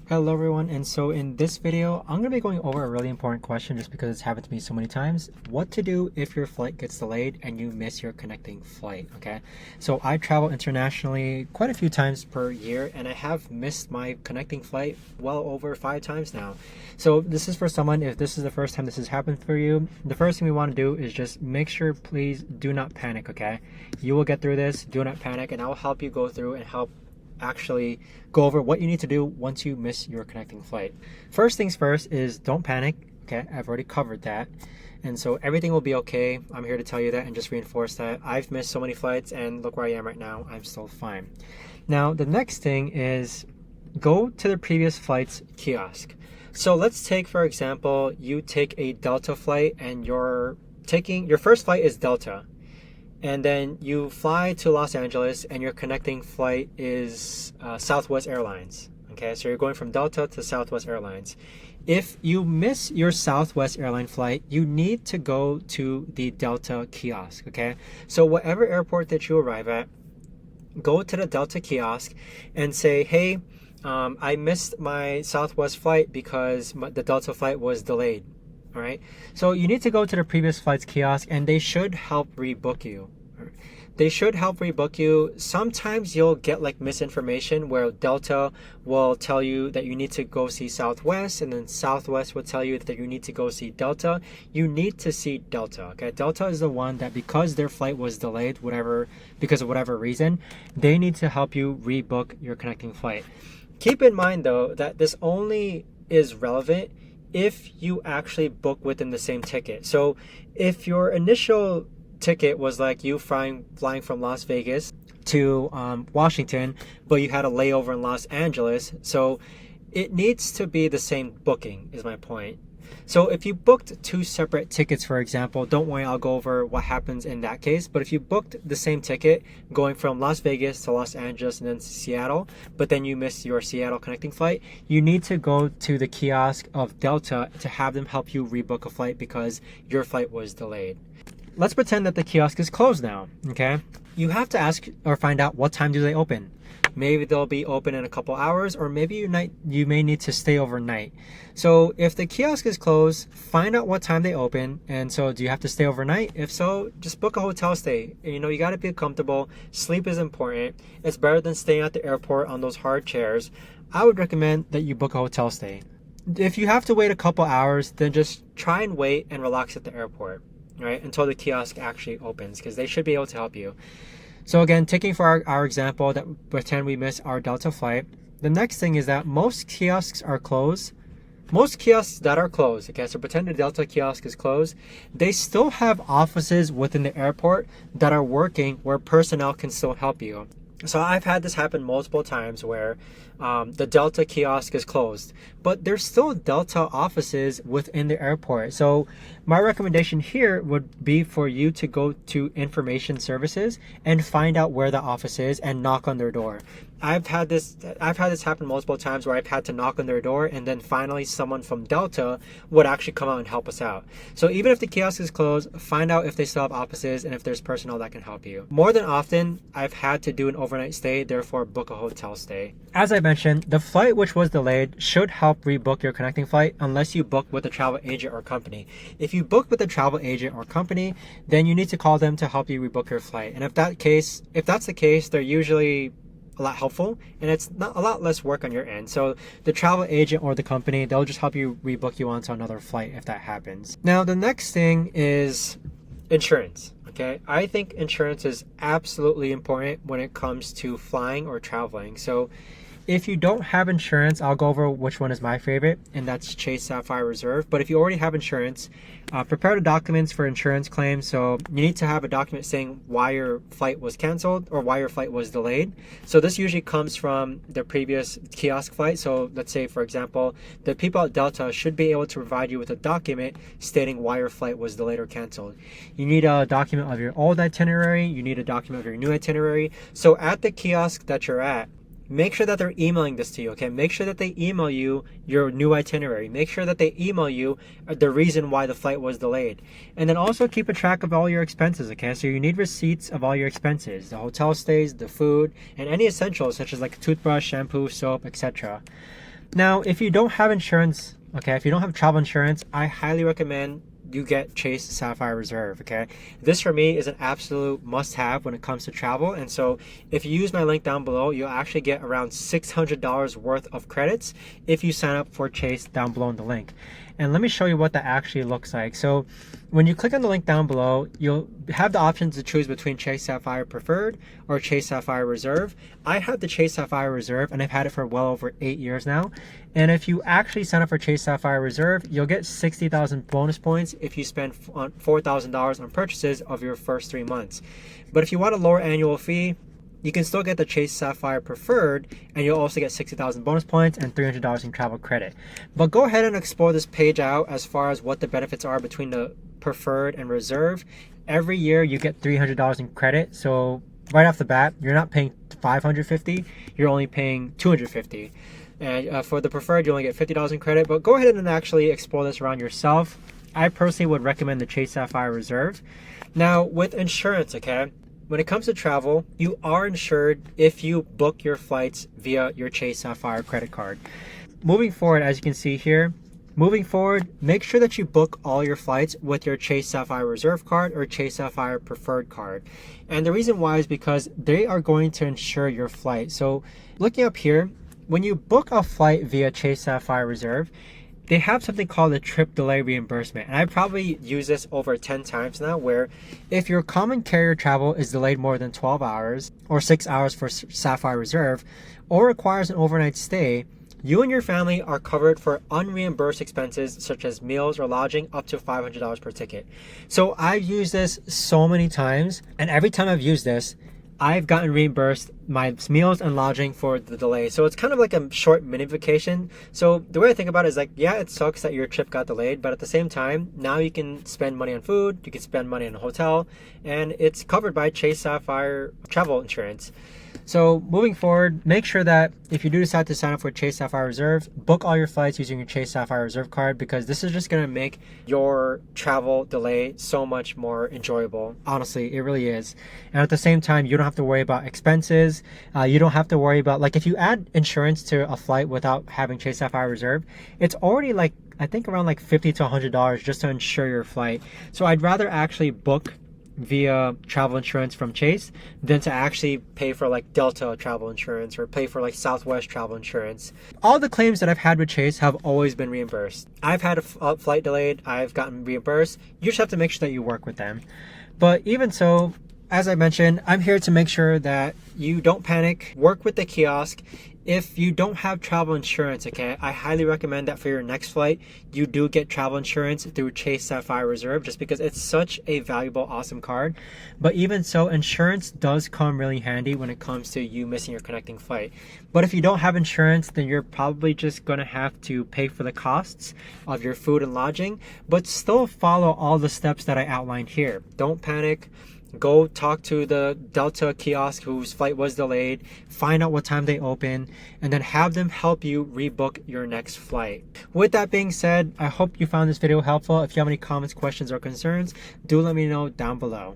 Hello everyone, and so in this video I'm going to be going over a really important question just because it's happened to me so many times. What to do if your flight gets delayed and you miss your connecting flight, okay? So I travel internationally quite a few times per year and I have missed my connecting flight well over 5 times now. So this is for someone, if this is the first time this has happened for you, the first thing we want to do is just make sure, please do not panic, okay? You will get through this, do not panic, and I will help you go through and help actually go over what you need to do once you miss your connecting flight. First things first is don't panic. Okay, I've already covered that. And so everything will be okay. I'm here to tell you that and just reinforce that. I've missed so many flights and look where I am right now. I'm still fine. Now, the next thing is go to the previous flight's kiosk. So let's take, for example, you take a Delta flight and your first flight is Delta. And then you fly to Los Angeles and your connecting flight is Southwest Airlines. Okay, so you're going from Delta to Southwest Airlines. If you miss your Southwest airline flight, you need to go to the Delta kiosk, okay? So whatever airport that you arrive at, go to the Delta kiosk and say, hey, I missed my Southwest flight because the Delta flight was delayed. All right, so you need to go to the previous flight's kiosk and they should help rebook you. They should help rebook you. Sometimes you'll get like misinformation where Delta will tell you that you need to go see Southwest, and then Southwest will tell you that you need to go see Delta. You need to see Delta, okay? Delta is the one that, because their flight was delayed, because of whatever reason, they need to help you rebook your connecting flight. Keep in mind though that this only is relevant if you actually book within the same ticket. So if your initial ticket was like you flying from Las Vegas to Washington, but you had a layover in Los Angeles, so it needs to be the same booking is my point. So if you booked 2 separate tickets, for example, don't worry, I'll go over what happens in that case. But if you booked the same ticket going from Las Vegas to Los Angeles and then to Seattle, but then you missed your Seattle connecting flight, you need to go to the kiosk of Delta to have them help you rebook a flight because your flight was delayed. Let's pretend that the kiosk is closed now, okay? You have to ask or find out what time do they open. Maybe they'll be open in a couple hours, or maybe you may need to stay overnight. So if the kiosk is closed, find out what time they open. And so do you have to stay overnight? If so, just book a hotel stay. You know, you got to be comfortable. Sleep is important. It's better than staying at the airport on those hard chairs. I would recommend that you book a hotel stay. If you have to wait a couple hours, then just try and wait and relax at the airport, right, until the kiosk actually opens, because they should be able to help you. So again, taking for our example that pretend we miss our Delta flight, the next thing is that most kiosks are closed. Most kiosks that are closed, okay, so pretend the Delta kiosk is closed, they still have offices within the airport that are working where personnel can still help you. So I've had this happen multiple times where the Delta kiosk is closed, but there's still Delta offices within the airport. So my recommendation here would be for you to go to information services and find out where the office is and knock on their door. I've had this happen multiple times where I've had to knock on their door and then finally someone from Delta would actually come out and help us out. So even if the kiosk is closed, find out if they still have offices and if there's personnel that can help you. More than often, I've had to do an overnight stay, therefore book a hotel stay. As I mentioned, the flight which was delayed should help rebook your connecting flight unless you book with a travel agent or company. If you book with a travel agent or company, then you need to call them to help you rebook your flight. And if that's the case, they're usually a lot helpful and it's not a lot less work on your end. So the travel agent or the company, they'll just help you rebook you onto another flight if that happens. Now the next thing is insurance. Okay, I think insurance is absolutely important when it comes to flying or traveling. So if you don't have insurance, I'll go over which one is my favorite, and that's Chase Sapphire Reserve. But if you already have insurance, prepare the documents for insurance claims. So you need to have a document saying why your flight was canceled or why your flight was delayed. So this usually comes from the previous kiosk flight. So let's say, for example, the people at Delta should be able to provide you with a document stating why your flight was delayed or canceled. You need a document of your old itinerary. You need a document of your new itinerary. So at the kiosk that you're at, make sure that they're emailing this to you, okay? Make sure that they email you your new itinerary. Make sure that they email you the reason why the flight was delayed. And then also keep a track of all your expenses, okay? So you need receipts of all your expenses, the hotel stays, the food, and any essentials such as like a toothbrush, shampoo, soap, etc. Now, if you don't have insurance, okay, if you don't have travel insurance, I highly recommend you get Chase Sapphire Reserve, okay? This for me is an absolute must-have when it comes to travel. And so if you use my link down below, you'll actually get around $600 worth of credits if you sign up for Chase down below in the link. And let me show you what that actually looks like. So when you click on the link down below, you'll have the option to choose between Chase Sapphire Preferred or Chase Sapphire Reserve. I have the Chase Sapphire Reserve and I've had it for well over 8 years now. And if you actually sign up for Chase Sapphire Reserve, you'll get 60,000 bonus points if you spend $4,000 on purchases of your first 3 months. But if you want a lower annual fee, you can still get the Chase Sapphire Preferred, and you'll also get 60,000 bonus points and $300 in travel credit. But go ahead and explore this page out as far as what the benefits are between the Preferred and Reserve. Every year you get $300 in credit, so right off the bat, you're not paying $550, you're only paying $250. And for the Preferred, you only get $50 in credit, but go ahead and actually explore this around yourself. I personally would recommend the Chase Sapphire Reserve. Now, with insurance, okay? When it comes to travel, you are insured if you book your flights via your Chase Sapphire credit card. Moving forward, as you can see here, make sure that you book all your flights with your Chase Sapphire Reserve card or Chase Sapphire Preferred card. And the reason why is because they are going to insure your flight. So looking up here, when you book a flight via Chase Sapphire Reserve, they have something called a trip delay reimbursement. And I probably use this over 10 times now, where if your common carrier travel is delayed more than 12 hours or 6 hours for Sapphire Reserve or requires an overnight stay, you and your family are covered for unreimbursed expenses such as meals or lodging up to $500 per ticket. So I've used this so many times, and every time I've used this, I've gotten reimbursed my meals and lodging for the delay. So it's kind of like a short mini vacation. So the way I think about it is like, yeah, it sucks that your trip got delayed, but at the same time, now you can spend money on food, you can spend money on a hotel, and it's covered by Chase Sapphire travel insurance. So moving forward, make sure that if you do decide to sign up for Chase Sapphire Reserve, book all your flights using your Chase Sapphire Reserve card, because this is just going to make your travel delay so much more enjoyable. Honestly, it really is. And at the same time, you don't have to worry about expenses. You don't have to worry about, like, if you add insurance to a flight without having Chase Sapphire Reserve, it's already like, I think around like $50 to $100 just to insure your flight. So I'd rather actually book via travel insurance from Chase than to actually pay for like Delta travel insurance or pay for like Southwest travel insurance. All the claims that I've had with Chase have always been reimbursed. I've had a flight delayed, I've gotten reimbursed. You just have to make sure that you work with them. But even so, as I mentioned, I'm here to make sure that you don't panic. Work with the kiosk. If you don't have travel insurance, okay, I highly recommend that for your next flight, you do get travel insurance through Chase Sapphire Reserve, just because it's such a valuable, awesome card. But even so, insurance does come really handy when it comes to you missing your connecting flight. But if you don't have insurance, then you're probably just going to have to pay for the costs of your food and lodging, but still follow all the steps that I outlined here. Don't panic. Go talk to the Delta kiosk whose flight was delayed, find out what time they open, and then have them help you rebook your next flight. With that being said, I hope you found this video helpful. If you have any comments, questions, or concerns, do let me know down below.